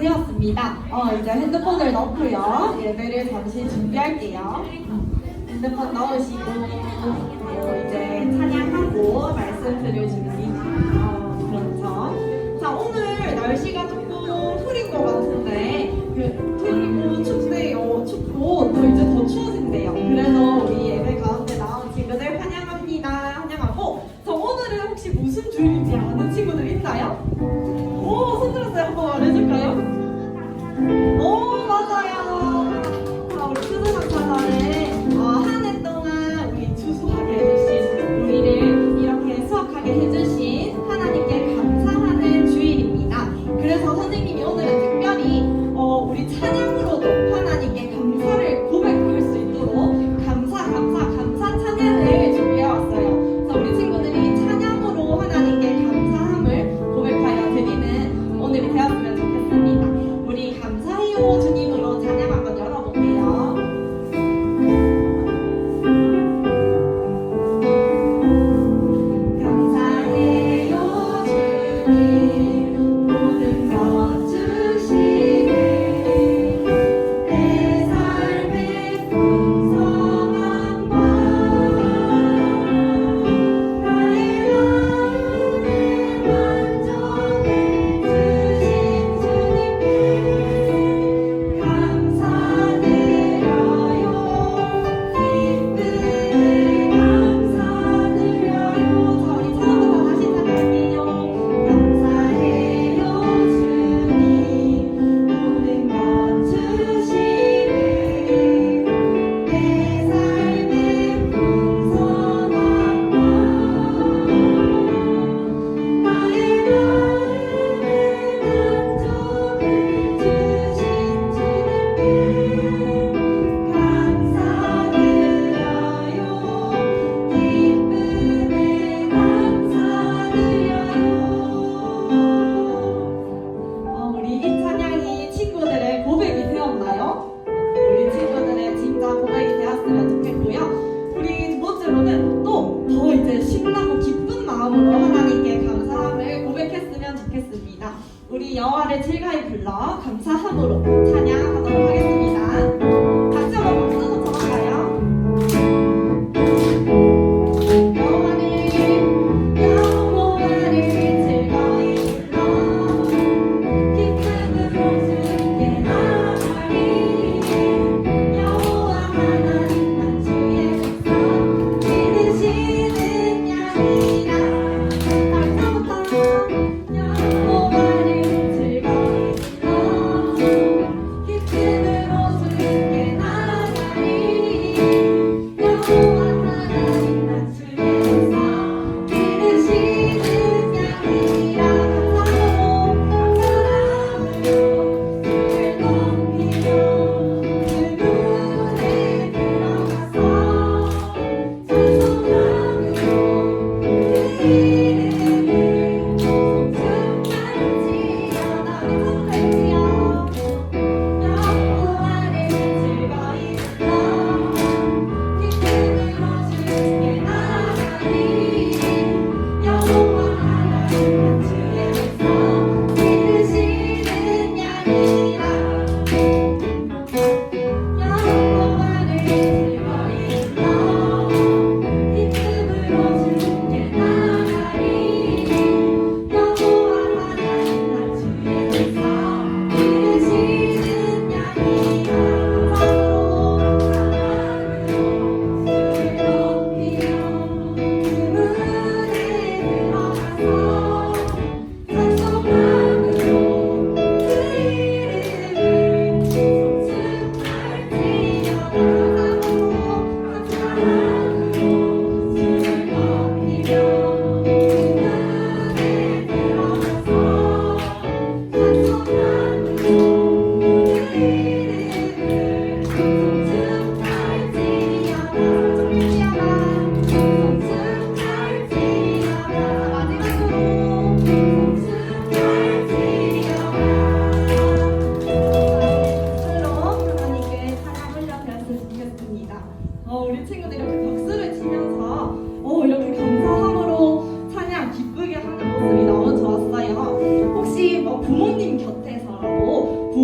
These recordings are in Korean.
되었습니다. 이제 핸드폰을 넣고요. 예배를 잠시 준비할게요. 핸드폰 넣으시고 이제 찬양하고 말씀 드려줍니다. 그렇죠. 자, 오늘 날씨가 조금 흐린 것 같은데 흐리고 춥대요. 춥고 또 이제 더 추워진대요. 그래서 우리 예배 가운데 나온 친구들 환영합니다. 환영하고 오늘은 혹시 무슨 주일인지 아는 친구들 있나요? 오, 손들었어요. 한번 말해줄까요? 오, 맞아요. 자, 우리 수능학사단에 한 해 동안 우리 주수하게 해주신, 우리를 이렇게 수학하게 해주신 하나님께 감사하는 주일입니다. 그래서 선생님이 오늘은 특별히 우리 찬양으로도 하나님께 감사를 고백할 수 있도록 감사 찬양을 준비해왔어요. 그래서 우리 친구들이 찬양으로 하나님께 감사함을 고백하여 드리는 오늘이 되었으면 좋겠습니다. 우리 감사해요 주님으로 찬양 한번 열어볼게요. 감사해요 주님 모든 것 주시네 내 삶의 풍성함과 나의 마음의 만족을 주신 주님께 감사드려요. 기쁨에 감사드려요. 자, 우리 처음부터 다시 찬양할게요. 감사해요 주님 모든 것 주시네 내 삶의 풍성함과 나의 마음의 만족을 주신 주님께 감사드려요. 기쁨에 감사드려요. 우리 이 찬양이 친구들의 고백이 되었나요? 우리 친구들의 진짜 고백이 되었으면 좋겠고요. 우리 두 번째로는 또 더 이제 신나고 기쁜 마음으로 하나님께 감사함을 고백했으면 좋겠습니다. 우리 여호와를 즐거이 불러 감사함으로 찬양하도록 하겠습니다. 같이 한번 박수 쳐볼까요? 여호와를 즐거이 불러 기쁨으로 주께 나아가리 여호와 하나님만 주의 백성 믿으시는 양이라. 벌써부터 여호와를 즐거이 불러 기쁨으로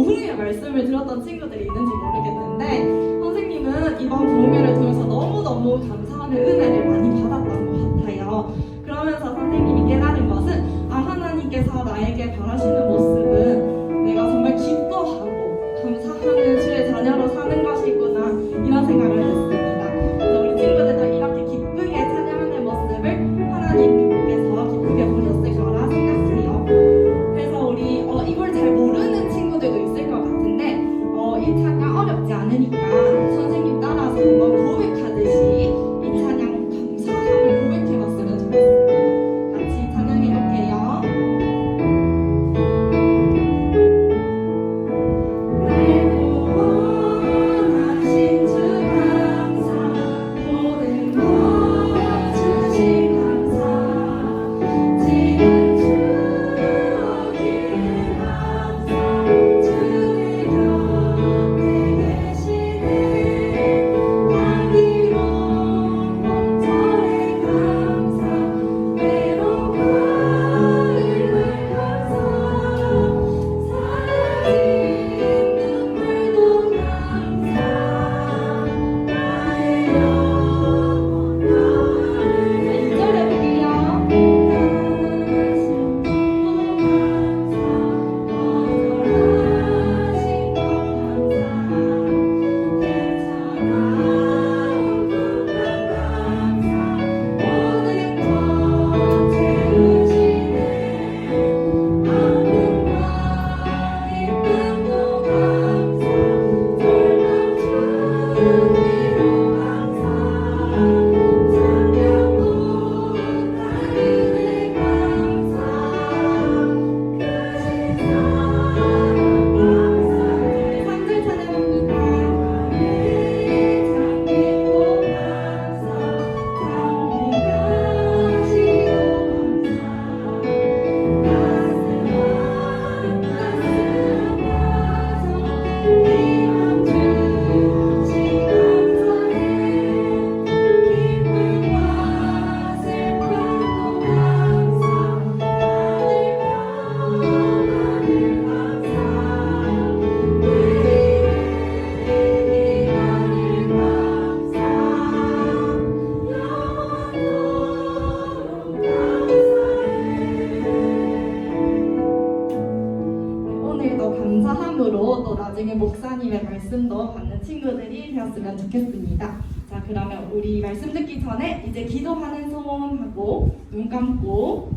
부흥의 말씀을 들었던 친구들이 있는지 모르겠는데 선생님은 이번 부흥회를 통해서 너무너무 감사하는 은혜를 많이 받았던 것 같아요. 그러면서 선생님이 깨달은 것은 하나님께서 나에게 바라시는 모습은 내가 정말 기뻐하고 감사하는 주의 자녀로 사는 것이구나 이런 생각을 했습니다. 그래서 우리 친구들도 이렇게 기쁘게 찬양하는 모습을 하나님께서 기쁘게 보셨을 거라 생각해요. 그래서 우리 이걸 잘 모르는 친구들도 있을 것 같은데 이 찬양 어렵지 않으니까 선생님 따라서 한번 고백하듯이 이 찬양 감사함을 고백해봤으면 좋겠습니다. 같이 찬양해볼게요. 감사함으로 또 나중에 목사님의 말씀도 받는 친구들이 되었으면 좋겠습니다. 자, 그러면 우리 말씀 듣기 전에 이제 기도하는 소원하고 눈 감고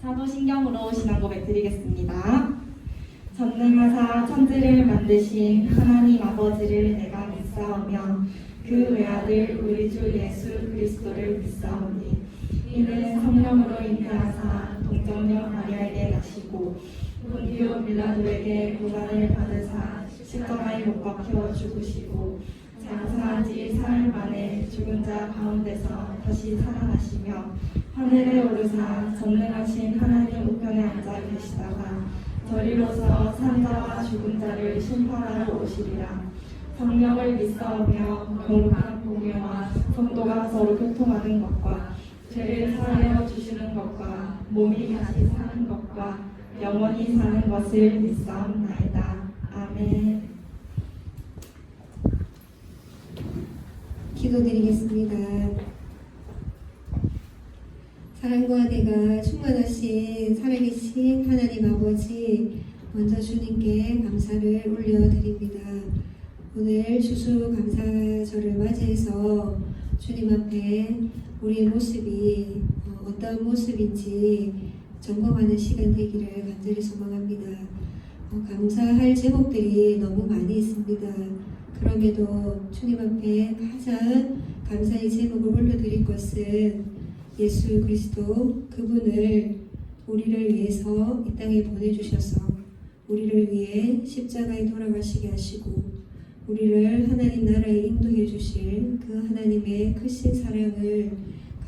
사도신경으로 신앙 고백 드리겠습니다. 전능하사 천지를 만드신 하나님 아버지를 내가 믿사오며 그 외아들 우리 주 예수 그리스도를 믿사오니 이는 성령으로 인하사 동정녀 마리아에게 나시고 본디오 빌라도에게 고난을 받으사 십자가에 못 박혀 죽으시고 장사한 지 사흘 만에 죽은 자 가운데서 다시 살아나시며 하늘에 오르사 전능하신 하나님 우편에 앉아 계시다가 저리로서 산자와 죽은 자를 심판하러 오시리라. 성령을 믿사오며 거룩한 공예와 성도가 서로 교통하는 것과 죄를 사하여 주시는 것과 몸이 다시 사는 것과 영원히 사는 것을 믿사옵나이다. 아멘. 기도드리겠습니다. 사랑과 은혜가 충만하신 살아계신 하나님 아버지, 먼저 주님께 감사를 올려드립니다. 오늘 추수감사절을 맞이해서 주님 앞에 우리의 모습이 어떤 모습인지 점검하는 시간 되기를 간절히 소망합니다. 감사할 제목들이 너무 많이 있습니다. 그럼에도 주님 앞에 가장 감사의 제목을 올려드릴 것은 예수 그리스도 그분을 우리를 위해서 이 땅에 보내주셔서 우리를 위해 십자가에 돌아가시게 하시고 우리를 하나님 나라에 인도해 주실 그 하나님의 크신 사랑을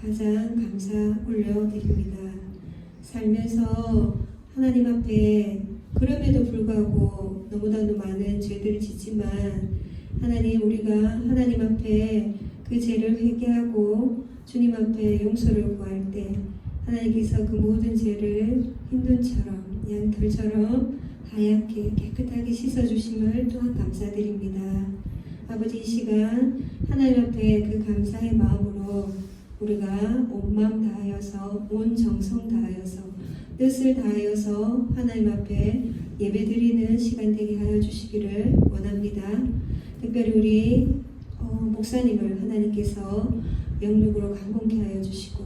가장 감사 올려드립니다. 살면서 하나님 앞에 그럼에도 불구하고 너무나도 많은 죄들을 짓지만 하나님, 우리가 하나님 앞에 그 죄를 회개하고 주님 앞에 용서를 구할 때 하나님께서 그 모든 죄를 흰 눈처럼 양털처럼 하얗게 깨끗하게 씻어주심을 또한 감사드립니다. 아버지, 이 시간 하나님 앞에 그 감사의 마음으로 우리가 온 마음 다하여서 온 정성 다하여서 뜻을 다하여서 하나님 앞에 예배드리는 시간 되게 하여 주시기를 원합니다. 특별히 우리 목사님을 하나님께서 영육으로 강건케 하여 주시고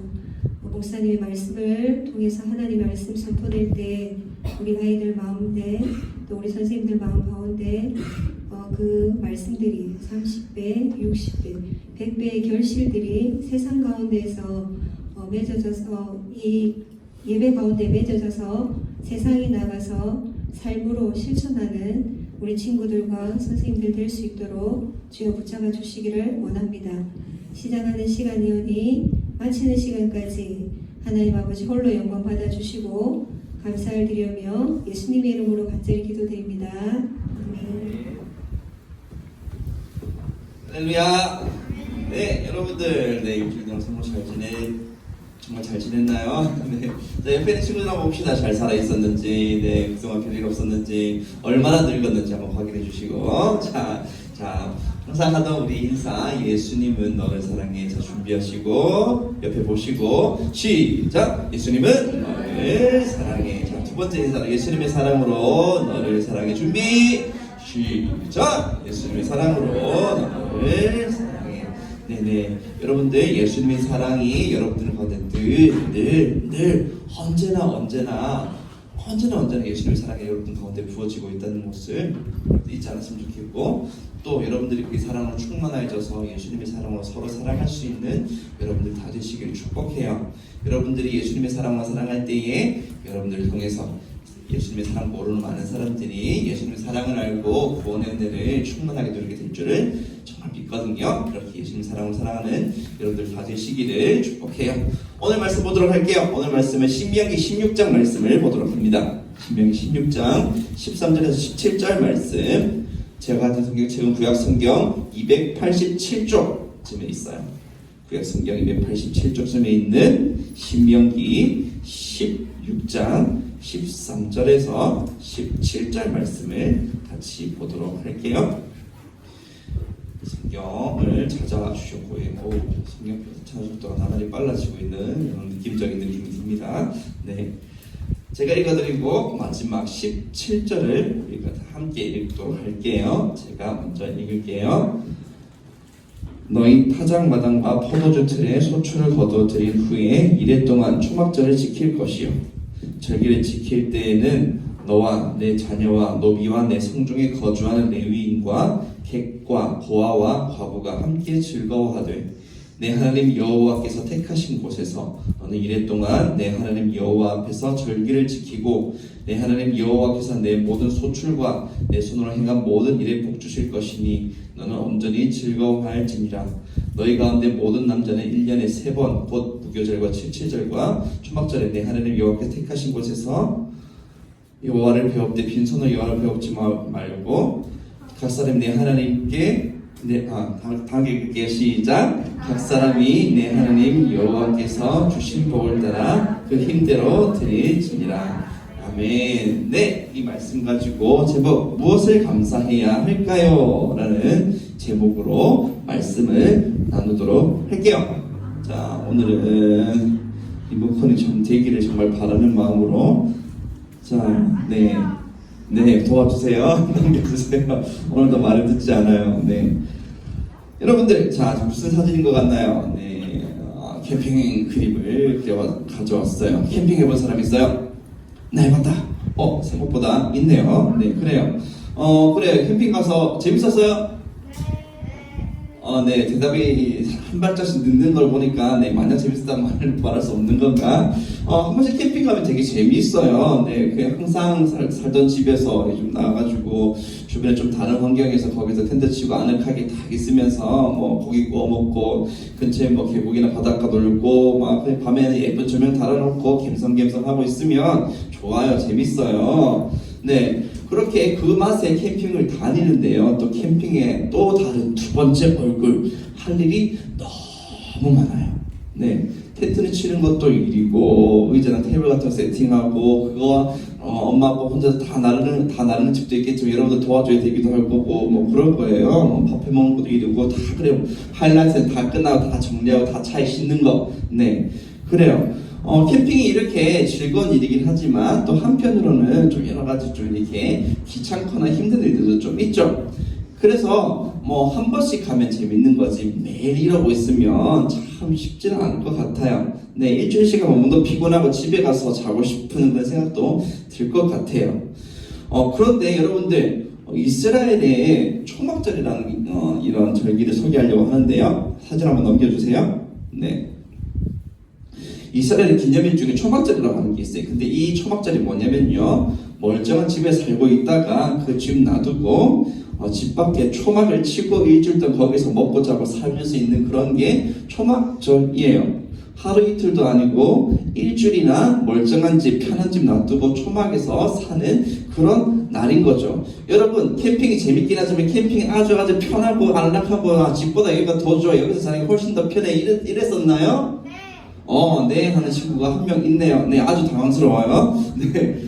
목사님의 말씀을 통해서 하나님의 말씀 선포될 때 우리 아이들 마음대 또 우리 선생님들 마음 가운데 그 말씀들이 30배, 60배, 100배의 결실들이 세상 가운데에서 맺어져서 이 예배 가운데 맺어져서 세상에 나가서 삶으로 실천하는 우리 친구들과 선생님들 될 수 있도록 주여 붙잡아 주시기를 원합니다. 시작하는 시간이오니 마치는 시간까지 하나님 아버지 홀로 영광 받아주시고 감사를 드리며 예수님의 이름으로 간절히 기도드립니다. 아멘. 할렐루야. 네, 여러분들, 네, 일주일 정말 정말 잘 지냈나요? 네. 자, 옆에 있는 친구들 한번 봅시다. 잘 살아 있었는지, 네, 그동안 별일 없었는지, 얼마나 늙었는지 한번 확인해 주시고, 자, 항상 하던 우리 인사, 예수님은 너를 사랑해. 자, 준비하시고, 옆에 보시고, 시작! 예수님은 너를 사랑해. 자, 두 번째 인사, 예수님의 사랑으로 너를 사랑해. 준비! 시작! 예수님의 사랑으로 너를 사랑해. 네네. 여러분들, 예수님의 사랑이 여러분들 가운데 늘 언제나 예수님의 사랑이 여러분 가운데 부어지고 있다는 것을 잊지 않았으면 좋겠고, 또 여러분들이 그 사랑으로 충만해져서 예수님의 사랑으로 서로 사랑할 수 있는 여러분들 다 되시기를 축복해요. 여러분들이 예수님의 사랑으로 사랑할 때에 여러분들을 통해서 예수님의 사랑 모르는 많은 사람들이 예수님의 사랑을 알고 구원의 은혜를 충만하게 누리게 될 줄을 정말 믿거든요. 그렇게 예수님의 사랑을 사랑하는 여러분들 다 되시기를 축복해요. 오늘 말씀 보도록 할게요. 오늘 말씀은 신명기 16장 말씀을 보도록 합니다. 신명기 16장 13절에서 17절 말씀, 제가 가진 성경 최근 구약 성경 287쪽쯤에 있어요. 구약 성경 287쪽쯤에 있는 신명기 16장 13절에서 17절 말씀을 같이 보도록 할게요. 성경을 찾아주셨고, 성경 찾아 속도가 나날이 빨라지고 있는 이런 느낌적인 느낌이 듭니다. 네, 제가 읽어드리고 마지막 17절을 우리가 함께 읽도록 할게요. 제가 먼저 읽을게요. 너희 타작마당과 포도주 틀에 소출을 거두어들인 후에 이래 동안 초막절을 지킬 것이요, 절기를 지킬 때에는 너와 내 자녀와 노비와 내 성중에 거주하는 레위인과 객과 고아와 과부가 함께 즐거워하되, 내 하나님 여호와께서 택하신 곳에서 너는 이래 동안 내 하나님 여호와 앞에서 절기를 지키고 내 하나님 여호와께서 내 모든 소출과 내 손으로 행한 모든 일에 복 주실 것이니 너는 온전히 즐거워할지니라. 너희 가운데 모든 남자는 1년에 3번 곧 무교절과 칠칠절과 초막절에 내 하나님 여호와께서 택하신 곳에서 여호와를 배웁되 빈손으로 여호와를 배웁지 말고 각 사람이 내 하나님께 다음 읽을게요. 시작. 각 사람이 내 하나님 여호와께서 주신 복을 따라 그 힘대로 드리지니라. 아멘. 네, 이 말씀 가지고 제목 무엇을 감사해야 할까요? 라는 제목으로 말씀을 나누도록 할게요. 자, 오늘은 리모컨이 좀 되기를 정말 바라는 마음으로, 자, 네, 도와주세요. 넘겨주세요. 오늘도 말을 듣지 않아요. 네, 여러분들, 자, 무슨 사진인 것 같나요? 네, 캠핑 그림을 가져왔어요. 캠핑 해본 사람 있어요? 네, 맞다. 생각보다 있네요. 네, 그래요. 그래요. 캠핑 가서 재밌었어요? 네, 대답이 한 발짝씩 늦는 걸 보니까, 네, 마냥 재밌었다는 말을 말할 수 없는 건가? 한 번씩 캠핑 가면 되게 재미있어요. 네, 그냥 항상 살던 집에서 좀 나와가지고, 주변에 좀 다른 환경에서 거기서 텐트 치고 아늑하게 딱 있으면서, 고기 구워 먹고, 근처에 계곡이나 바닷가 놀고, 밤에는 예쁜 조명 달아놓고, 갬성갬성 하고 있으면 좋아요. 재밌어요. 네. 그렇게 그 맛에 캠핑을 다니는데요. 또 캠핑에 또 다른 두 번째 얼굴 할 일이 너무 많아요. 네, 텐트를 치는 것도 일이고 의자랑 테이블 같은 거 세팅하고 그거 엄마 아빠 혼자 다 나르는 집도 있겠지만 여러분들 도와줘야 되기도 할 거고 뭐 그럴 거예요. 밥 해먹는 것도 일이고 다 그래요. 하이라이트는 다 끝나고 다 정리하고 다 차에 싣는 거. 네, 그래요. 캠핑이 이렇게 즐거운 일이긴 하지만 또 한편으로는 좀 여러 가지 좀 이렇게 귀찮거나 힘든 일들도 좀 있죠. 그래서 뭐 한 번씩 가면 재밌는 거지 매일 이러고 있으면 참 쉽지는 않을 것 같아요. 네, 일주일씩 가면 몸도 피곤하고 집에 가서 자고 싶은 그런 생각도 들 것 같아요. 그런데 여러분들 이스라엘의 초막절이라는 이런 절기를 소개하려고 하는데요. 사진 한번 넘겨주세요. 네. 이스라엘의 기념일 중에 초막절이라고 하는 게 있어요. 근데 이 초막절이 뭐냐면요, 멀쩡한 집에 살고 있다가 그 집 놔두고 집 밖에 초막을 치고 일주일 동안 거기서 먹고 자고 살 수 있는 그런 게 초막절이에요. 하루 이틀도 아니고 일주일이나 멀쩡한 집, 편한 집 놔두고 초막에서 사는 그런 날인 거죠. 여러분, 캠핑이 재밌긴 하지만 캠핑이 아주 편하고 안락하고 집보다 여기가 더 좋아, 여기서 사는 게 훨씬 더 편해 이랬었나요? 네 하는 친구가 한 명 있네요. 네, 아주 당황스러워요. 네,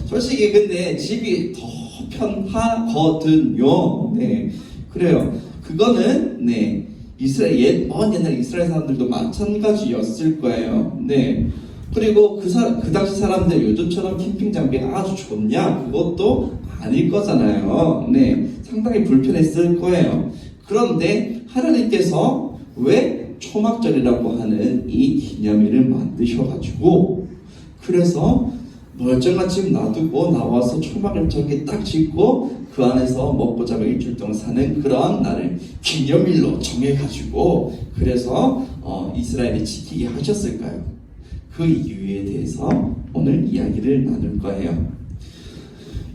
솔직히 근데 집이 더 편하거든요. 네, 그래요. 그거는 네 옛날 이스라엘 사람들도 마찬가지였을 거예요. 네, 그리고 그 당시 사람들 요즘처럼 캠핑 장비가 아주 좋냐? 그것도 아닐 거잖아요. 네, 상당히 불편했을 거예요. 그런데 하나님께서 왜 초막절이라고 하는 이 기념일을 만드셔가지고 그래서 멀쩡한 집 놔두고 나와서 초막을 저기 딱 짓고 그 안에서 먹고 자고 일주일 동안 사는 그런 날을 기념일로 정해가지고 그래서 이스라엘이 지키게 하셨을까요? 그 이유에 대해서 오늘 이야기를 나눌 거예요.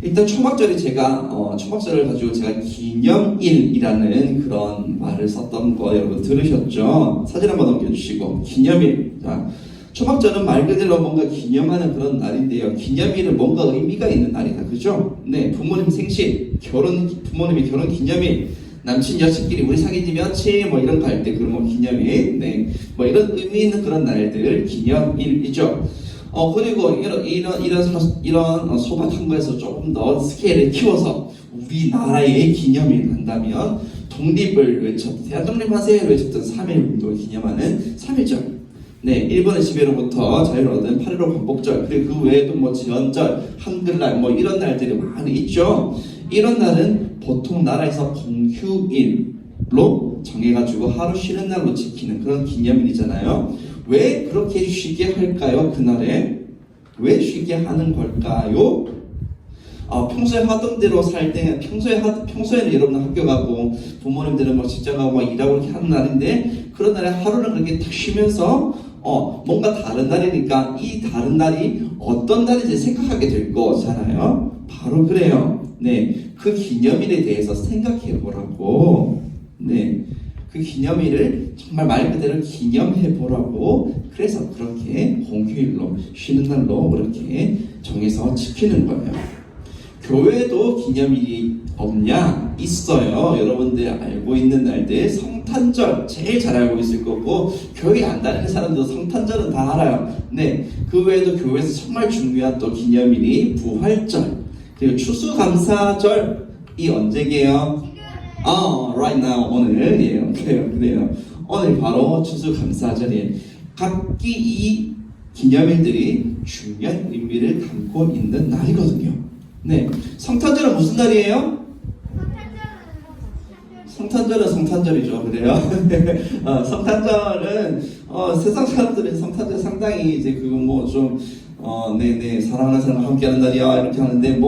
일단 초막절이 초막절을 가지고 제가 기념일이라는 그런 말을 썼던 거 여러분 들으셨죠? 사진 한번 넘겨주시고 기념일. 자, 초막절은 말 그대로 뭔가 기념하는 그런 날인데요. 기념일은 뭔가 의미가 있는 날이다, 그죠? 네, 부모님 생신, 부모님의 결혼 기념일, 남친 여친끼리 우리 사귄 지 며칠 뭐 이런 거 할 때 그런 뭐 기념일, 네, 뭐 이런 의미 있는 그런 날들 기념일이죠. 그리고 이런 소박한 거에서 조금 더 스케일을 키워서 우리나라의 기념일 한다면 독립을 대한독립하세요 외쳤던 3.1운동을 기념하는 3.1절. 네, 일본의 지배로부터 자유를 얻은 8.15 광복절, 그리고 그 외에도 뭐 지연절, 한글날 뭐 이런 날들이 많이 있죠. 이런 날은 보통 나라에서 공휴일로 정해가지고 하루 쉬는 날로 지키는 그런 기념일이잖아요. 왜 그렇게 쉬게 할까요? 그날에 왜 쉬게 하는 걸까요? 평소에 하던 대로 살 때 평소에는 여러분은 학교 가고 부모님들은 뭐 직장 가고 막 일하고 이렇게 하는 날인데 그런 날에 하루는 그렇게 딱 쉬면서 뭔가 다른 날이니까 이 다른 날이 어떤 날인지 생각하게 될 거잖아요. 바로 그래요. 네, 그 기념일에 대해서 생각해 보라고. 네, 그 기념일을 정말 말 그대로 기념해 보라고. 그래서 그렇게 공휴일로 쉬는 날로 그렇게 정해서 지키는 거예요. 교회도 기념일이 없냐? 있어요. 여러분들 알고 있는 날들, 성탄절 제일 잘 알고 있을 거고 교회 안 다니는 사람들도 성탄절은 다 알아요. 네, 그 외에도 교회에서 정말 중요한 또 기념일이 부활절, 그리고 추수감사절이 언제게요? right now, 오늘이에요. 그래요. 오늘 바로 추수감사절이에요. 각기 이 기념일들이 중요한 의미를 담고 있는 날이거든요. 네, 성탄절은 무슨 날이에요? 성탄절은 성탄절이죠. 그래요? 성탄절은 세상 사람들은 성탄절 상당히 이제 그거 뭐 좀 네네 사랑하는 사람과 함께하는 날이야 이렇게 하는데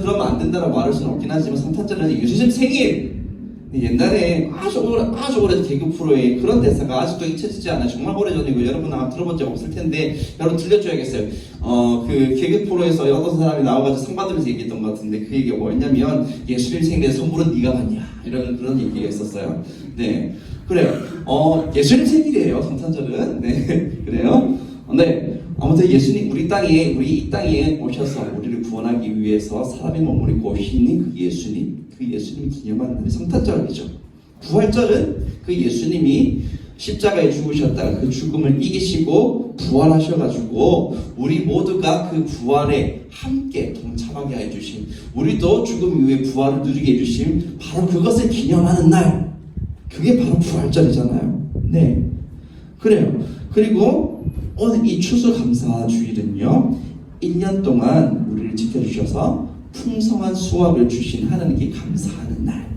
그러면 안 된다라고 말할 수는 없긴 하지만 성탄절은 예수님 생일. 옛날에 아주 오래 개그 프로에 그런 대사가 아직도 잊혀지지 않아요. 정말 오래전이고 여러분 아마 들어본 적 없을 텐데 여러분 들려줘야겠어요. 그 개그 프로에서 어떤 사람이 나와가지고 상 받으면서 얘기했던 것 같은데 그 얘기가 뭐였냐면 예수님 생일에 선물은 네가 받냐 이런 그런 얘기가 있었어요. 네, 그래요. 예수님 생일이에요. 성탄절은. 네, 그래요. 네, 아무튼 예수님 우리 이 땅에 오셔서 우리를 구원하기 위해서 사람의 몸을 입고 오신 그 예수님 기념하는 날이 성탄절이죠. 부활절은 그 예수님이 십자가에 죽으셨다가 그 죽음을 이기시고 부활하셔가지고 우리 모두가 그 부활에 함께 동참하게 해주신, 우리도 죽음 이후에 부활을 누리게 해주신 바로 그것을 기념하는 날, 그게 바로 부활절이잖아요. 네, 그래요. 그리고 오늘 이 추수감사주일은요 1년 동안 우리를 지켜주셔서 풍성한 수확을 주신 하나님께 감사하는 날,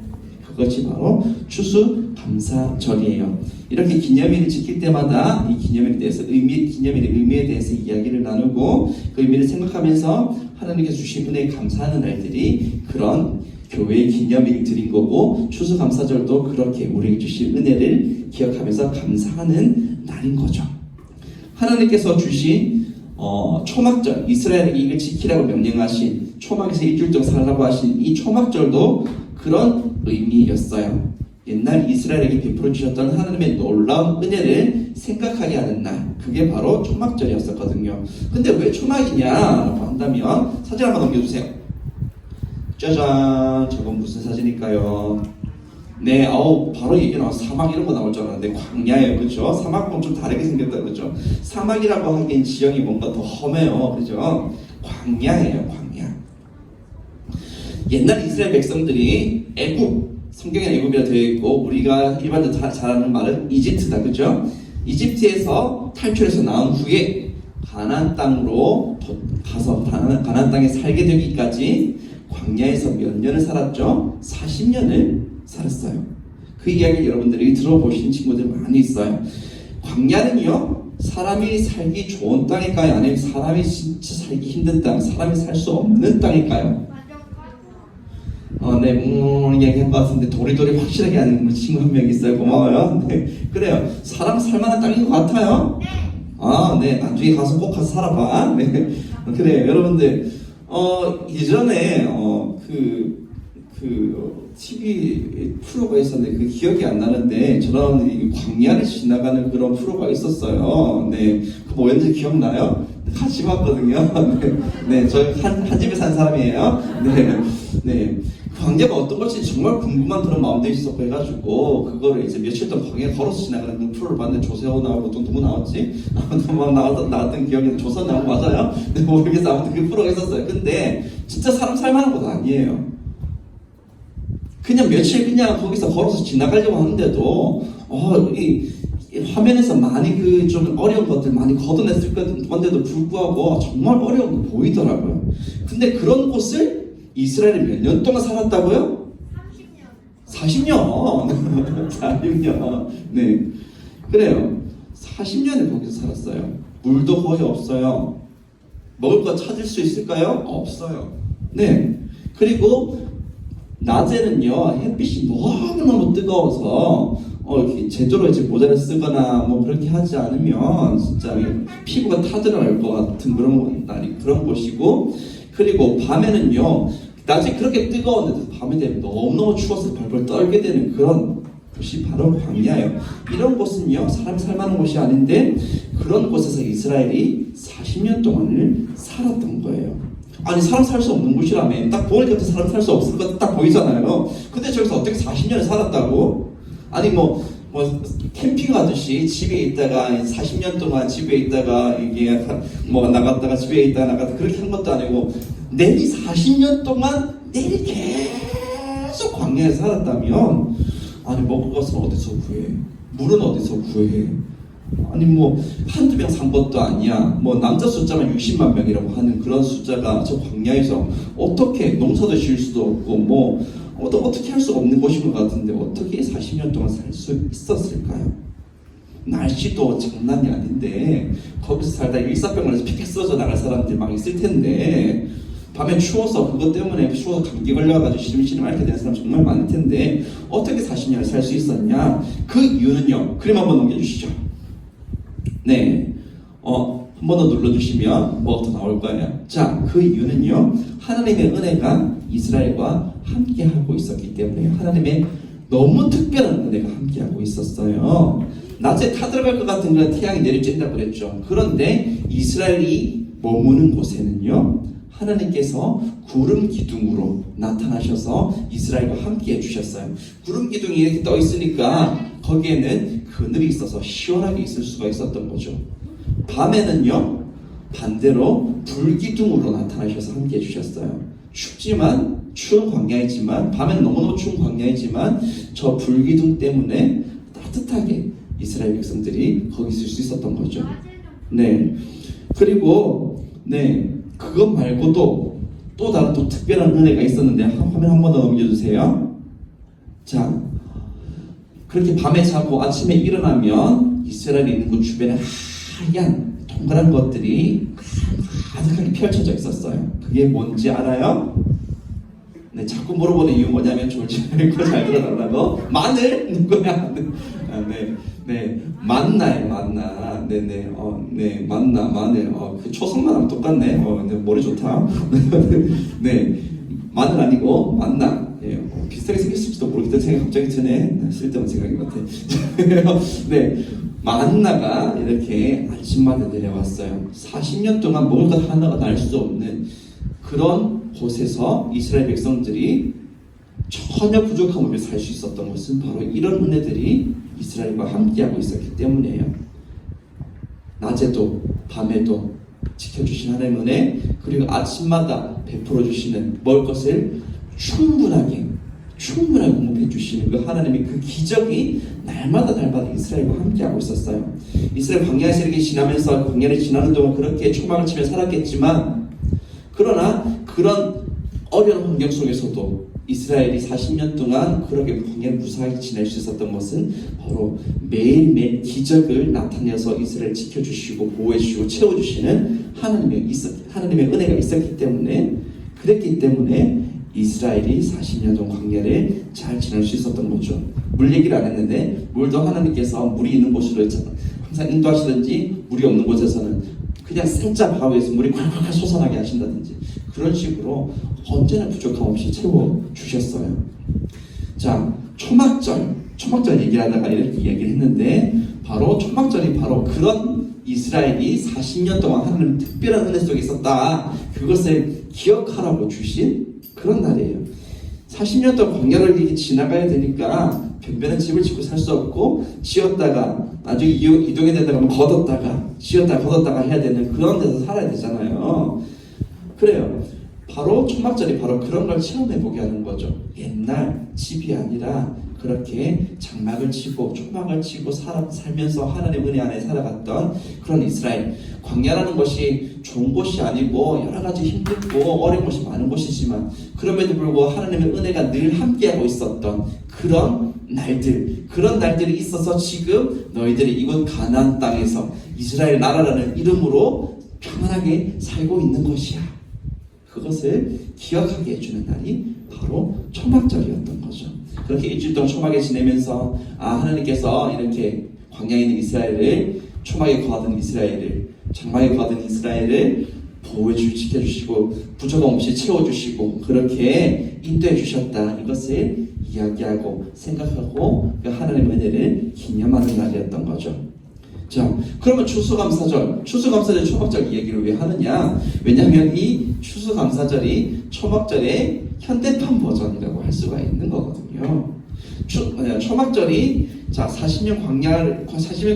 그것이 바로 추수감사절이에요. 이렇게 기념일을 지킬 때마다 이 기념일에 대해서 기념일의 의미에 대해서 이야기를 나누고 그 의미를 생각하면서 하나님께서 주신 은혜에 감사하는 날들이 그런 교회의 기념일들인 거고, 추수감사절도 그렇게 우리에게 주신 은혜를 기억하면서 감사하는 날인 거죠. 하나님께서 주신 초막절, 이스라엘에게 이걸 지키라고 명령하신, 초막에서 일주일 동안 살라고 하신 이 초막절도 그런 의미였어요. 옛날 이스라엘에게 베풀어 주셨던 하나님의 놀라운 은혜를 생각하게 하는 날, 그게 바로 초막절이었었거든요. 근데 왜 초막이냐라고 한다면 사진 한번 넘겨주세요. 짜잔, 저건 무슨 사진일까요? 네, 바로 얘기 나와서 사막 이런 거 나올 줄 알았는데 광야예요, 그렇죠? 사막은 좀 다르게 생겼다, 그렇죠? 사막이라고 하기엔 지형이 뭔가 더 험해요, 그렇죠? 광야예요, 광야. 옛날 이스라엘 백성들이 성경에 애굽이라 되어 있고 우리가 일반적으로 잘 아는 말은 이집트다, 그렇죠? 이집트에서 탈출해서 나온 후에 가나안 땅으로 가서 가나안 땅에 살게 되기까지 광야에서 몇 년을 살았죠? 40년을 살았어요. 그 이야기 여러분들이 들어보신 친구들 많이 있어요. 광야는요, 사람이 살기 좋은 땅일까요? 아니면 사람이 진짜 살기 힘든 땅, 사람이 살 수 없는 땅일까요? 네, 이야기한 것 같은데 도리도리 확실하게 하는 친구 한 명 있어요. 고마워요. 네, 그래요. 사람 살만한 땅인 것 같아요. 네, 나중에 가서 꼭 가서 살아봐. 네, 그래요. 여러분들, 예전에 TV 프로가 있었는데 그 기억이 안 나는데 저런 광야를 지나가는 그런 프로가 있었어요. 네, 그 뭐였는지 기억나요? 같이 봤거든요. 네, 저 한 집에 산 사람이에요. 네. 광야가 어떤 것인지 정말 궁금한 그런 마음도 있었고 해가지고 그거를 이제 며칠 동안 광야 걸어서 지나가는 그 프로를 봤는데 조세호 나오고 또 누구 나왔지? 나왔던 기억이 조선 나온 거 맞아요? 네, 모르겠어. 아무튼 그 프로가 있었어요. 근데 진짜 사람 살만한 곳 아니에요. 그냥 며칠 그냥 거기서 걸어서 지나가려고 하는데도 이 화면에서 많이 그 좀 어려운 것들 많이 걷어냈을 건데도 불구하고 정말 어려운 거 보이더라고요. 근데 그런 곳을 이스라엘이 몇 년 동안 살았다고요? 40년. 40년. 네. 그래요. 40년을 거기서 살았어요. 물도 거의 없어요. 먹을 거 찾을 수 있을까요? 없어요. 네. 그리고 낮에는요, 햇빛이 너무너무 뜨거워서 이렇게 제대로 이제 모자를 쓰거나 뭐 그렇게 하지 않으면 진짜 피부가 타들어갈 것 같은 그런 곳이고, 그리고 밤에는요, 낮에 그렇게 뜨거웠는데 밤에 되면 너무너무 추워서 벌벌 떨게 되는 그런 곳이 바로 광야예요. 이런 곳은요, 사람이 살만한 곳이 아닌데 그런 곳에서 이스라엘이 40년 동안을 살았던 거예요. 아니, 사람 살 수 없는 곳이라며. 딱 보니까 사람 살 수 없을 것 딱 보이잖아요. 근데 저기서 어떻게 40년을 살았다고? 아니 뭐 캠핑 가듯이 집에 있다가 40년 동안 집에 있다가 이게 뭐 나갔다가 집에 있다가 나갔다 그렇게 한 것도 아니고 내리 40년 동안 내리 계속 광야에서 살았다면, 아니 먹을 것은 어디서 구해? 물은 어디서 구해? 아니 뭐 한두 명 산 것도 아니야. 뭐 남자 숫자만 60만 명이라고 하는 그런 숫자가 저 광야에서 어떻게 농사도 지을 수도 없고 뭐 어떻게 할 수가 없는 곳인 것 같은데 어떻게 40년 동안 살 수 있었을까요? 날씨도 장난이 아닌데 거기서 살다 일사병원에서 픽 쓰러져 나갈 사람들 막 있을 텐데, 밤에 추워서 그것 때문에 추워서 감기 걸려가지고 시름시름 앓게 되는 사람 정말 많을 텐데 어떻게 40년을 살 수 있었냐? 그 이유는요, 그림 한번 넘겨주시죠. 네, 한 번 더 눌러주시면 뭐가 더 나올 거예요. 자, 그 이유는요, 하나님의 은혜가 이스라엘과 함께하고 있었기 때문에, 하나님의 너무 특별한 은혜가 함께하고 있었어요. 낮에 타들어갈 것 같은 그런 태양이 내리쬐는다고 그랬죠. 그런데 이스라엘이 머무는 곳에는요, 하나님께서 구름 기둥으로 나타나셔서 이스라엘과 함께 해주셨어요. 구름 기둥이 이렇게 떠 있으니까 거기에는 그늘이 있어서 시원하게 있을 수가 있었던 거죠. 밤에는요, 반대로 불기둥으로 나타나셔서 함께 해주셨어요. 춥지만, 추운 광야이지만, 밤에는 너무너무 추운 광야이지만, 저 불기둥 때문에 따뜻하게 이스라엘 백성들이 거기 있을 수 있었던 거죠. 네. 그리고, 네. 그것 말고도 또 다른 또 특별한 은혜가 있었는데, 화면 한 번 더 넘겨주세요. 자, 그렇게 밤에 자고 아침에 일어나면 이스라엘이 있는 곳 주변에 하얀 동그란 것들이 가득하게 펼쳐져 있었어요. 그게 뭔지 알아요? 네, 자꾸 물어보는 이유 뭐냐면 졸지 말고 잘 들어달라고. 마늘? 누구야? 네, 만나요, 만나. 네, 만나, 마늘. 그 초성만 하면 똑같네. 네, 머리 좋다. 네, 마늘 아니고 만나. 예, 비슷하게 생겼을지도 모르겠다는 생각이 갑자기 드네. 쓸데없는 생각인 것 같아. 네, 만나가 이렇게 아침마다 내려왔어요. 40년 동안 먹을 것 하나가 날 수 없는 그런 곳에서 이스라엘 백성들이 전혀 부족함 없이 살 수 있었던 것은 바로 이런 은혜들이 이스라엘과 함께하고 있었기 때문이에요. 낮에도 밤에도 지켜주신 하나님의 은혜, 그리고 아침마다 베풀어 주시는 먹을 것을 충분하게 공급해 주시는 그 하나님의 그 기적이 날마다 이스라엘과 함께하고 있었어요. 이스라엘 광야에서 이렇게 지나면서 광야를 지나는 동안 그렇게 초막을 치며 살았겠지만, 그러나 그런 어려운 환경 속에서도 이스라엘이 40년 동안 그렇게 광야를 무사하게 지낼 수 있었던 것은 바로 매일매일 기적을 나타내서 이스라엘을 지켜주시고 보호해주시고 채워주시는 하나님의 은혜가 있었기 때문에, 그랬기 때문에 이스라엘이 40년 동안 광야를 잘 지낼 수 있었던 거죠. 물 얘기를 안 했는데, 물도 하나님께서 물이 있는 곳으로 항상 인도하시든지, 물이 없는 곳에서는 그냥 생짜 바위에서 물이 콸콸콸 솟아나게 하신다든지, 그런 식으로 언제나 부족함 없이 채워주셨어요. 자, 초막절 얘기를 하다가 이렇게 이야기를 했는데, 바로 초막절이 바로 그런 이스라엘이 40년 동안 하나님 특별한 은혜 속에 있었다, 그것을 기억하라고 주신 그런 날이에요. 40년 동안 광야를 이렇게 지나가야 되니까 변변한 집을 짓고 살 수 없고, 지었다가 나중에 이동해야 된다고 하면 걷었다가 지었다가 해야 되는 그런 데서 살아야 되잖아요. 그래요. 바로 초막절이 바로 그런 걸 체험해보게 하는 거죠. 옛날 집이 아니라 그렇게 장막을 치고 초막을 치고 살면서 하나님의 은혜 안에 살아갔던 그런 이스라엘. 광야라는 것이 좋은 곳이 아니고 여러 가지 힘들고 어려운 곳이 많은 곳이지만, 그럼에도 불구하고 하나님의 은혜가 늘 함께하고 있었던 그런 날들이 있어서 지금 너희들이 이곳 가나안 땅에서 이스라엘 나라라는 이름으로 평안하게 살고 있는 것이야. 그것을 기억하게 해주는 날이 바로 초막절이었던 거죠. 그렇게 일주일 동안 초막에 지내면서 하나님께서 이렇게 광야에 있는 이스라엘을, 초막에 거하던 이스라엘을, 장막에 거하던 이스라엘을 보호해주시고 지켜주시고 부족함 없이 채워주시고 그렇게 인도해 주셨다, 이것을 이야기하고 생각하고 그 하나님의 은혜를 기념하는 날이었던 거죠. 자, 그러면 추수감사절 초막절 이야기를 왜 하느냐? 왜냐하면 이 추수감사절이 초막절의 현대판 버전이라고 할 수가 있는 거거든요. 초막절이 40년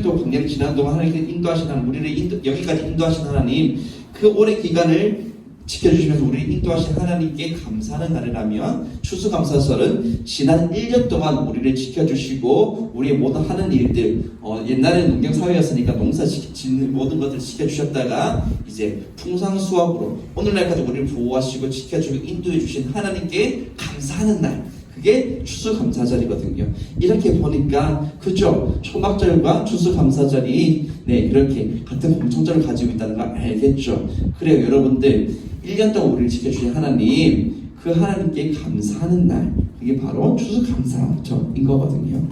동안 광야를 지난 동안 하나님께서 인도하신 하나님, 우리를 여기까지 인도하신 하나님, 그 오랜 기간을 지켜주시면서 우리를 인도하신 하나님께 감사하는 날이라면, 추수감사절은 지난 1년 동안 우리를 지켜주시고 우리의 모든 하는 일들, 옛날에는 농경사회였으니까 농사 짓는 모든 것들을 지켜주셨다가 이제 풍상수확으로 오늘날까지 우리를 보호하시고 지켜주고 인도해 주신 하나님께 감사하는 날, 그게 추수감사절이거든요. 이렇게 보니까 그죠? 초막절과 추수감사절이 이렇게 같은 공통점을 가지고 있다는 걸 알겠죠? 그래요, 여러분들. 1년 동안 우리를 지켜주신 하나님, 그 하나님께 감사하는 날, 그게 바로 추수감사절인 거거든요.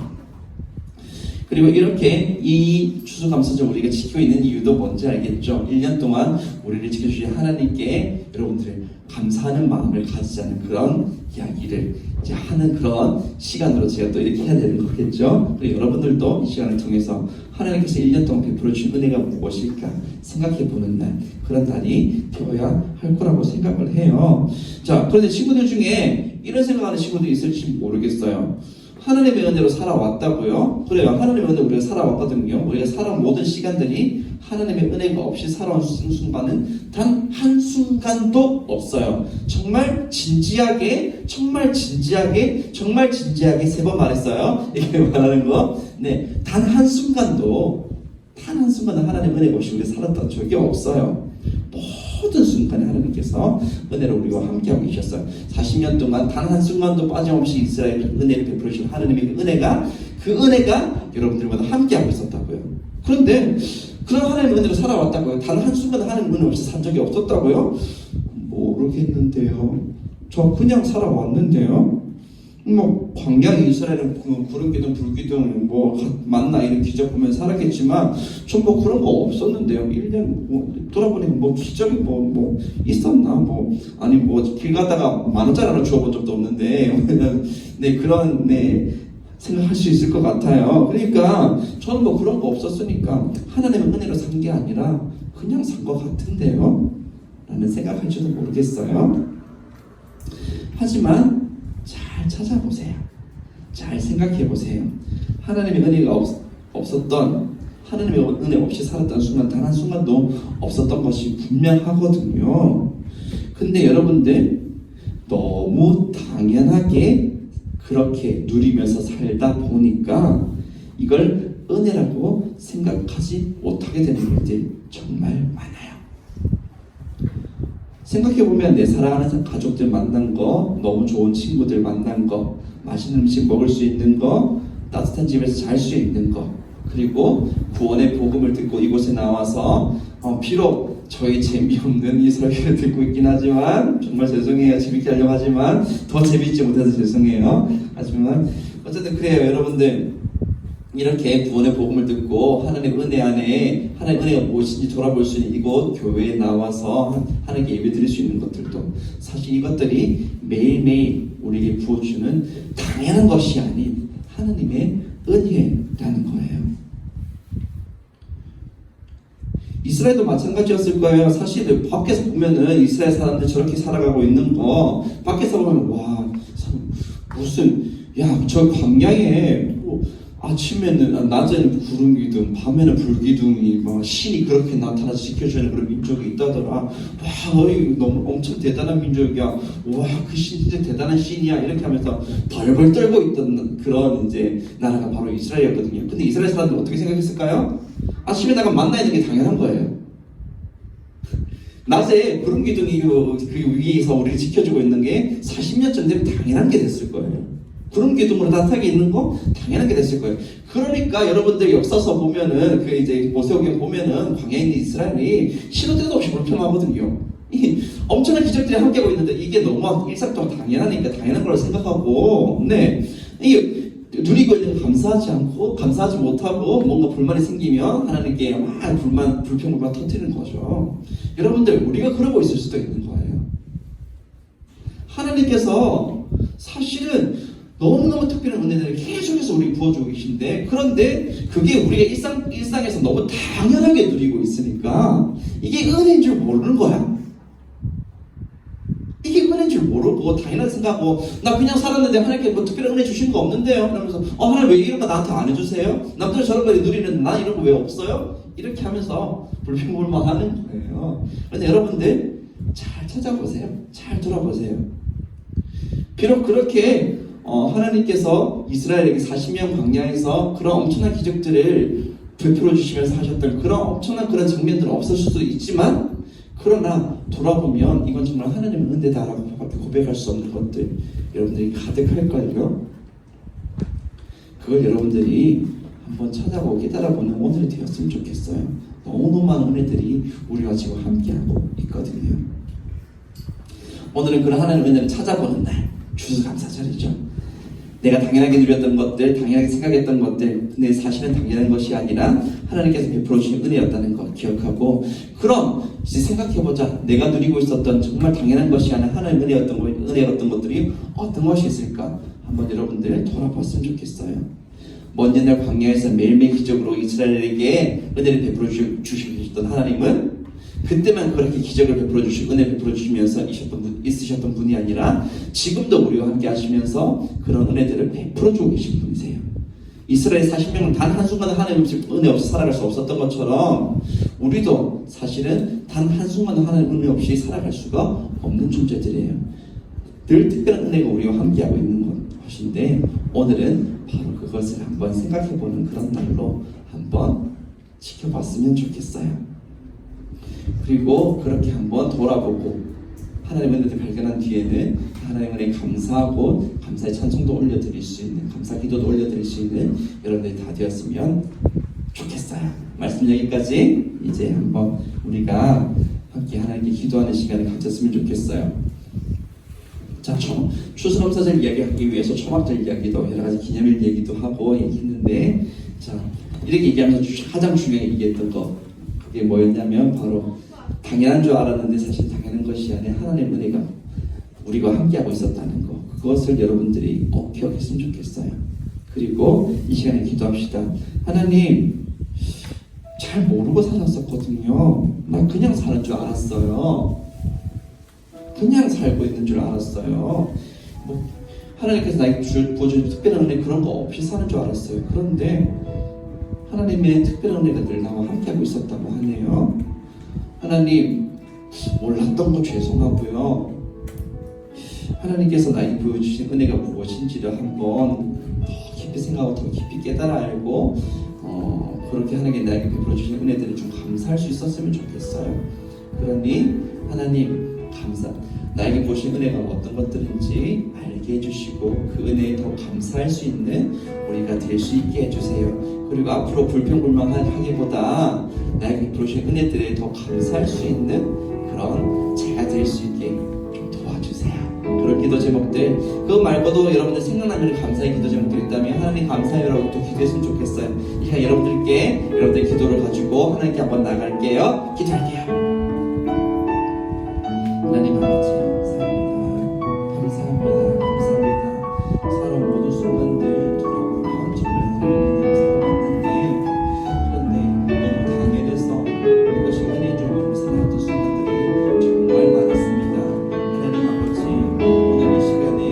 그리고 이렇게 이 추수감사절 우리가 지키고 있는 이유도 뭔지 알겠죠? 1년 동안 우리를 지켜주신 하나님께 여러분들의 감사하는 마음을 가지자는 그런 이야기를 이제 하는 그런 시간으로 제가 또 이렇게 해야 되는 거겠죠? 그리고 여러분들도 이 시간을 통해서 하나님께서 1년 동안 베풀어 주신 은혜가 무엇일까 생각해 보는 날, 그런 날이 되어야 할 거라고 생각을 해요. 자, 그런데 친구들 중에 이런 생각하는 친구도 있을지 모르겠어요. 하나님의 은혜로 살아왔다고요? 그래요. 하나님의 은혜로 우리가 살아왔거든요. 우리가 살아온 모든 시간들이 하나님의 은혜가 없이 살아온 순간은 단 한순간도 없어요. 정말 진지하게 3번 말했어요. 이게 말하는 거. 네, 단 한순간도 하나님의 은혜가 없이 우리가 살았던 적이 없어요. 모든 순간에 하나님께서 은혜를 우리와 함께하고 계셨어요. 40년 동안 단 한순간도 빠짐없이 이스라엘에 은혜를 베풀으신 하나님의 그 은혜가 여러분들보다 함께하고 있었다고요. 그런데 그런 하나님의 은혜로 살아왔다고요. 단 한순간 하나님의 은혜 없이 산 적이 없었다고요? 모르겠는데요. 저 그냥 살아왔는데요. 뭐 광야에 이스라엘은 구름 기둥 불 기둥 뭐 만나 이런 기적 보면 살았겠지만 전 뭐 그런 거 없었는데요. 1년 돌아보니까 뭐 기적이 뭐 있었나 뭐 아니 뭐 길 가다가 10,000원짜리 하나 주워본 적도 없는데 네 그런 네 생각할 수 있을 것 같아요. 그러니까 저는 뭐 그런 거 없었으니까 하나님의 은혜로 산 게 아니라 그냥 산 것 같은데요 라는 생각할지도 모르겠어요. 하지만 잘 찾아보세요. 잘 생각해보세요. 하나님의 은혜가 없었던 하나님의 은혜 없이 살았던 순간 단 한순간도 없었던 것이 분명하거든요. 근데 여러분들 너무 당연하게 그렇게 누리면서 살다 보니까 이걸 은혜라고 생각하지 못하게 되는 일들이 정말 많아요. 생각해보면 내 사랑하는 가족들 만난 거, 너무 좋은 친구들 만난 거, 맛있는 음식 먹을 수 있는 거, 따뜻한 집에서 잘 수 있는 거, 그리고 구원의 복음을 듣고 이곳에 나와서 비록 저희 재미없는 이 설교를 듣고 있긴 하지만 정말 죄송해요. 재밌게 하려고 하지만 더 재밌지 못해서 죄송해요. 하지만 어쨌든 그래요. 여러분들 이렇게 구원의 복음을 듣고 하나님의 은혜 안에 하나님의 은혜가 무엇인지 돌아볼 수 있는 이곳 교회에 나와서 하나님께 예배드릴 수 있는 것들도 사실 이것들이 매일매일 우리에게 부어주는 당연한 것이 아닌 하나님의 은혜라는 거예요. 이스라엘도 마찬가지였을 거예요. 사실 밖에서 보면은 이스라엘 사람들 저렇게 살아가고 있는 거 밖에서 보면 와 무슨 저 광야에 아침에는 낮에는 구름 기둥, 밤에는 불 기둥이 막 신이 그렇게 나타나서 지켜주는 그런 민족이 있다더라. 와, 너무 엄청 대단한 민족이야. 와, 그 신 진짜 대단한 신이야. 이렇게 하면서 벌벌 떨고 있던 그런 이제 나라가 바로 이스라엘이었거든요. 근데 이스라엘 사람들 어떻게 생각했을까요? 아침에 나가 만나 있는 게 당연한 거예요. 낮에 구름 기둥이 그 위에서 우리를 지켜주고 있는 게 40년쯤 되면 당연한 게 됐을 거예요. 구름 기둥으로 따뜻하게 있는 거 당연한 게 됐을 거예요. 그러니까 여러분들 역사서 보면은 그 이제 모세오경 보면은 광야에 있는 이스라엘이 시도 때도 없이 불평하거든요. 이 엄청난 기적들이 함께하고 있는데 이게 너무 일상적으로 당연하니까 당연한 걸 생각하고 이게 누리고 있는 거 감사하지 못하고 뭔가 불만이 생기면 하나님께 막 불평불만 터뜨리는 거죠. 여러분들 우리가 그러고 있을 수도 있는 거예요. 하나님께서 사실은 너무너무 특별한 은혜들을 계속해서 우리 부어주고 계신데 그런데 그게 우리가 일상에서 너무 당연하게 누리고 있으니까 이게 은혜인 줄 모르는 거야. 이게 은혜인 줄 모르고 당연하게 생각하고 나 그냥 살았는데 하나님께 뭐 특별한 은혜 주신 거 없는데요. 그러면서 하나님 왜 이런 거 나한테 안 해주세요? 남들은 저런 거 누리는데 난 이런 거 왜 없어요? 이렇게 하면서 불평불만 하는 거예요. 그런데 여러분들 잘 찾아보세요. 잘 돌아보세요. 비록 그렇게 하나님께서 이스라엘에게 40년 광야에서 그런 엄청난 기적들을 베풀어 주시면서 하셨던 그런 엄청난 그런 장면들은 없을 수도 있지만 그러나 돌아보면 이건 정말 하나님의 은혜다라고 고백할 수 없는 것들 여러분들이 가득할걸요. 그걸 여러분들이 한번 찾아보고 깨달아보는 오늘이 되었으면 좋겠어요. 너무너무 많은 은혜들이 우리와 지금 함께하고 있거든요. 오늘은 그런 하나님의 은혜를 찾아보는 날 추수감사절이죠. 내가 당연하게 누렸던 것들, 당연하게 생각했던 것들, 근데 사실은 당연한 것이 아니라 하나님께서 베풀어 주신 은혜였다는 것 기억하고, 그럼 이제 생각해보자. 내가 누리고 있었던 정말 당연한 것이 아니라 하나님의 은혜였던 것들이 어떤 것이 있을까? 한번 여러분들 돌아봤으면 좋겠어요. 먼 옛날 광야에서 매일매일 기적으로 이스라엘에게 은혜를 베풀어 주셨던 하나님은 그때만 그렇게 기적을 베풀어 주시고 은혜를 베풀어 주시면서 있으셨던 분이 아니라 지금도 우리와 함께 하시면서 그런 은혜들을 베풀어 주고 계신 분이세요. 이스라엘 40명은 단 한순간도 하나님 없이 은혜 없이 살아갈 수 없었던 것처럼 우리도 사실은 단 한순간도 하나님 은혜 없이 살아갈 수가 없는 존재들이에요. 늘 특별한 은혜가 우리와 함께하고 있는 것인데 오늘은 바로 그것을 한번 생각해보는 그런 날로 한번 지켜봤으면 좋겠어요. 그리고 그렇게 한번 돌아보고 하나님의 은혜를 발견한 뒤에는 하나님의 은혜에 감사하고 감사의 찬송도 올려드릴 수 있는, 감사 기도도 올려드릴 수 있는 여러분들이 다 되었으면 좋겠어요. 말씀 여기까지. 이제 한번 우리가 함께 하나님께 기도하는 시간을 가졌으면 좋겠어요. 자, 추수감사절 이야기하기 위해서 초막절 이야기도 여러 가지 기념일 얘기도 하고 얘기했는데, 자, 이렇게 얘기하면서 가장 중요하게 얘기했던 거, 그게 뭐였냐면 바로 당연한 줄 알았는데 사실 당연한 것이 아니라 하나님의 은혜가 우리와 함께하고 있었다는 거, 그것을 여러분들이 꼭 기억했으면 좋겠어요. 그리고 이 시간에 기도합시다. 하나님, 잘 모르고 살았었거든요. 난 그냥 사는 줄 알았어요. 그냥 살고 있는 줄 알았어요. 하나님께서 나에게 부어주신 특별한 은혜 그런 거 없이 사는 줄 알았어요. 그런데 하나님의 특별한 은혜가 늘 나와 함께하고 있었다고 하네요. 하나님, 몰랐던 거 죄송하고요. 하나님께서 나에게 보여주신 은혜가 무엇인지를 한번 더 깊이 생각하고 더 깊이 깨달아 알고 그렇게 하나님께 나에게 베풀어 주신 은혜들을 좀 감사할 수 있었으면 좋겠어요. 그러니 하나님 나에게 보신 은혜가 어떤 것들인지 알게 해주시고 그 은혜에 더 감사할 수 있는 우리가 될 수 있게 해주세요. 그리고 앞으로 불평불만하기보다 나에게 보신 은혜들에 더 감사할 수 있는 그런 제가 될 수 있게 좀 도와주세요. 그런 기도 제목들, 그거 말고도 여러분들 생각나는 감사의 기도 제목들이 있다면 하나님 감사해요라고 또 기도했으면 좋겠어요. 이 시간 여러분들의 기도를 가지고 하나님께 한번 나갈게요. 기도할게요. 하나님 아버지, 감사합니다. 살아온 모든 순간들 돌아보면 정말 하나님의 살아왔는데, 그런데 너무 당연해서 이것이 은혜인 줄 모르고 살아왔던 순간들이 정말 많았습니다. 하나님 아버지, 오늘 이 시간에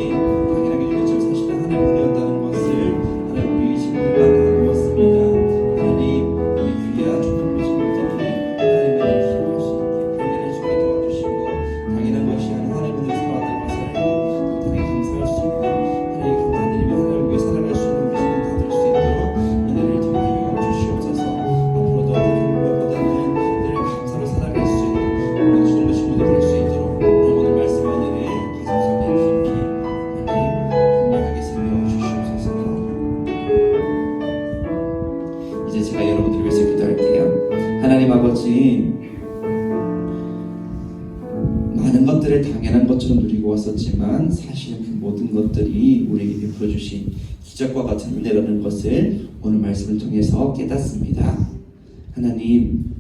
당연하게 우리처럼 사실은 하나님의 은혜였다는 것을 하나님 우리 친구들과 나누었습니다. 하나님, 우리 귀한 초등부 친구들이 하나님의 은혜를 힘을 수 있게 발견할 수 있게 도와주시고 당연한 것이 아닌 하나님의 은혜를 살아왔다는 것을 알고 당연히 감사할 수 있고 하나님께 감사드리며 하나님을 위해 살아갈 수 있는 우리 친구들 다 될 수 있도록 은혜를 더하여 주시옵소서. 앞으로도 누구보다는 늘 감사로 살아갈 수 있는 우리 좋은 친구들 될 수 있도록 오늘 말씀의 은혜를 가슴속에 깊이 하나님 분명하게 새겨주시옵소서. 이제 제가 여러분들을 위해서 기도할게요. 하나님 아버지, 많은 것들을 당연한 것처럼 누리고 왔었지만 사실은 그 모든 것들이 우리에게 베풀어 주신 기적과 같은 은혜라는 것을 오늘 말씀을 통해서 깨닫습니다. 하나님,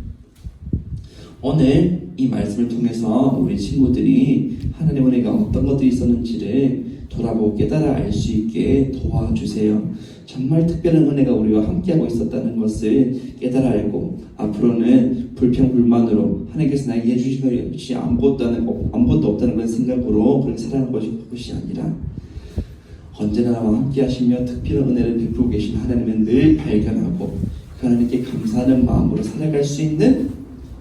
오늘 이 말씀을 통해서 우리 친구들이 하나님의 은혜가 어떤 것들이 있었는지를 돌아보고 깨달아 알 수 있게 도와주세요. 정말 특별한 은혜가 우리와 함께하고 있었다는 것을 깨달아 알고 앞으로는 불평불만으로 하나님께서 나에게 해주신 것이 아무것도 없다는 그런 생각으로 그렇게 살아가는 것이 아니라 언제나 나와 함께 하시며 특별한 은혜를 베풀고 계신 하나님을 늘 발견하고 그 하나님께 감사하는 마음으로 살아갈 수 있는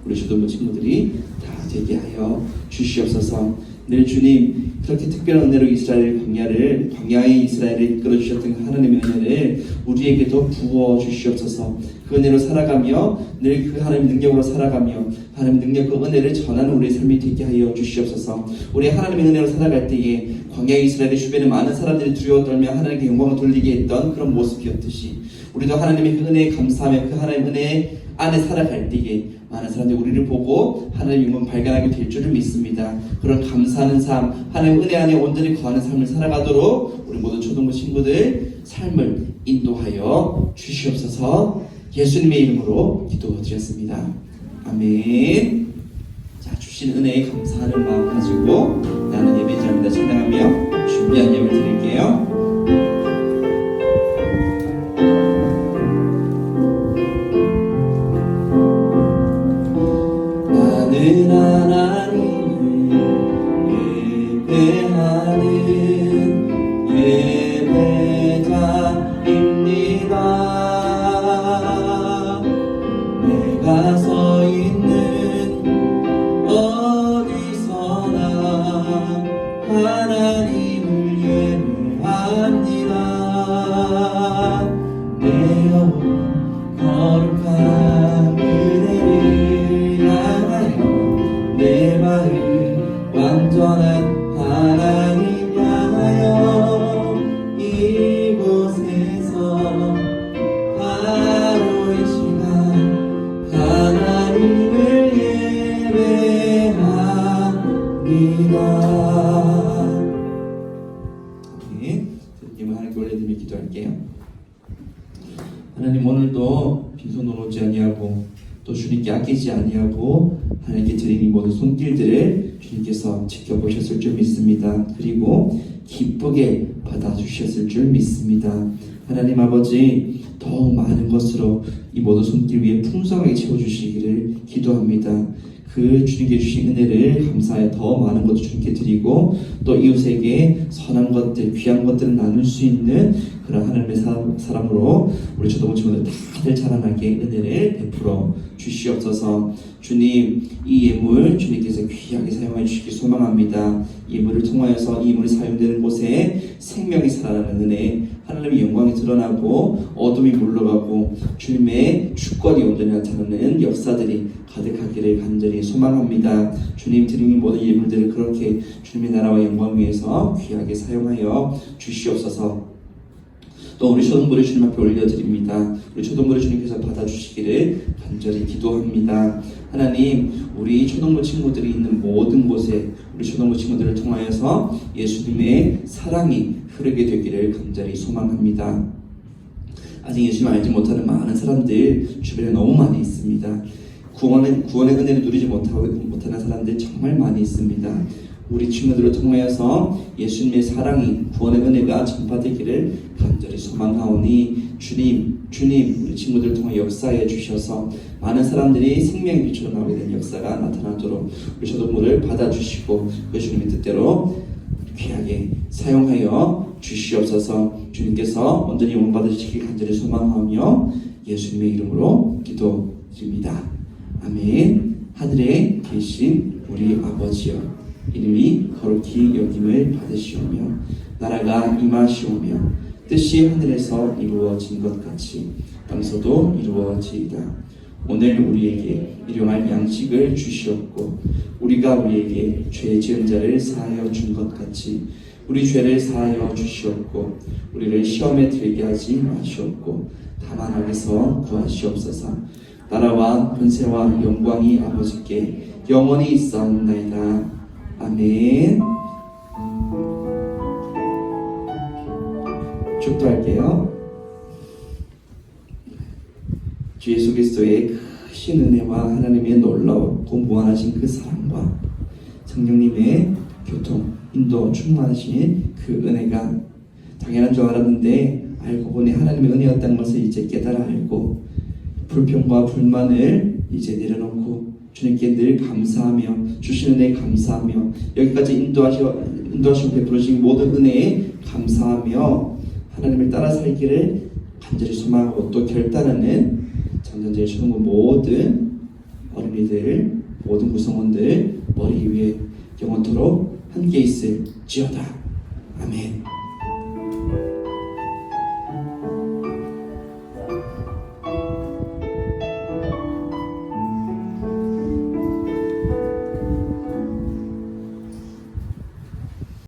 우리 주도부 친구들이 다 되게 하여 주시옵소서. 늘 주님, 그렇게 특별한 은혜로 광야의 이스라엘을 이끌어 주셨던 하나님의 은혜를 우리에게도 부어 주시옵소서. 그 은혜로 살아가며 늘 그 하나님의 능력으로 살아가며 하나님의 능력 그 은혜를 전하는 우리의 삶이 되게 하여 주시옵소서. 우리 하나님의 은혜로 살아갈 때에 광야의 이스라엘의 주변에 많은 사람들이 두려워 떨며 하나님께 영광을 돌리게 했던 그런 모습이었듯이 우리도 하나님의 그 은혜에 감사하며 그 하나님의 은혜 안에 살아갈 때에 많은 사람들이 우리를 보고 하나님의 영광을 발견하게 될 줄을 믿습니다. 그런 감사하는 삶, 하나님의 은혜 안에 온전히 거하는 삶을 살아가도록 우리 모든 초등부 친구들 삶을 인도하여 주시옵소서. 예수님의 이름으로 기도드렸습니다. 아멘. 자, 주신 은혜에 감사하는 마음 가지고 나는 예배자입니다 찬양하며 준비한 예배를 드릴게요. 나는 올려드리며 기도할게요. 하나님, 오늘도 빈손으로 오지 아니하고 또 주님께 아끼지 아니하고 하나님께 드린 이 모든 손길들을 주님께서 지켜보셨을 줄 믿습니다. 그리고 기쁘게 받아주셨을 줄 믿습니다. 하나님 아버지, 더 많은 것으로 이 모든 손길 위에 풍성하게 채워주시기를 기도합니다. 그 주님께 주신 은혜를 감사해 더 많은 것도 주님께 드리고 또 이웃에게 선한 것들, 귀한 것들을 나눌 수 있는 그런 하나님의 사람으로 우리 초등부 친구들 다들 자라나게 은혜를 베풀어 주시옵소서. 주님, 이 예물 주님께서 귀하게 사용해 주시기 소망합니다. 예물을 통하여서 이 예물이 사용되는 곳에 생명이 살아나는 은혜, 하나님의 영광이 드러나고 어둠이 물러가고 주님의 주권이 온전히 나타나는 역사들이 가득하기를 간절히 소망합니다. 주님 드린 모든 예물들을 그렇게 주님의 나라와 영광 위해서 귀하게 사용하여 주시옵소서. 또 우리 초등부를 주님 앞에 올려드립니다. 우리 초등부를 주님께서 받아주시기를 간절히 기도합니다. 하나님, 우리 초등부 친구들이 있는 모든 곳에 우리 초등부 친구들을 통하여서 예수님의 사랑이 흐르게 되기를 간절히 소망합니다. 아직 예수님 알지 못하는 많은 사람들 주변에 너무 많이 있습니다. 구원의 은혜를 누리지 못하는 사람들 정말 많이 있습니다. 우리 친구들을 통하여서 예수님의 사랑이, 구원의 은혜가 전파되기를 간절히 소망하오니 주님 우리 친구들을 통해 역사해 주셔서 많은 사람들이 생명의 빛으로 나오게 된 역사가 나타나도록 우리 초등부를 받아주시고 그 주님의 뜻대로 귀하게 사용하여 주시옵소서. 주님께서 온전히 영광 받으시길 간절히 소망하며 예수님의 이름으로 기도드립니다. 아멘. 하늘에 계신 우리 아버지여, 이름이 거룩히 여김을 받으시오며 나라가 임하시오며 뜻이 하늘에서 이루어진 것 같이 땅에서도 이루어지이다. 오늘 우리에게 일용할 양식을 주시옵고 우리가 우리에게 죄 지은 자를 사하여 준 것 같이 우리 죄를 사하여 주시옵고 우리를 시험에 들게 하지 마시옵고 다만 악에서 구하시옵소서. 나라와 권세와 영광이 아버지께 영원히 있사옵나이다. 아멘. 축도할게요. 주 예수 그리스도의 크신 은혜와 하나님의 놀랍고 무한하신 그 사랑과 성령님의 교통, 인도, 충만하신 그 은혜가 당연한 줄 알았는데 알고 보니 하나님의 은혜였다는 것을 이제 깨달아 알고 불평과 불만을 이제 내려놓고 주님께 늘 감사하며 주신 은혜에 감사하며 여기까지 인도하시고 베풀어주신 모든 은혜에 감사하며 하나님을 따라 살기를 간절히 소망하고 또 결단하는 전전제일 초등부 모든 어린이들, 모든 구성원들 머리 위에 영원토록 함께 있을지어다. 아멘.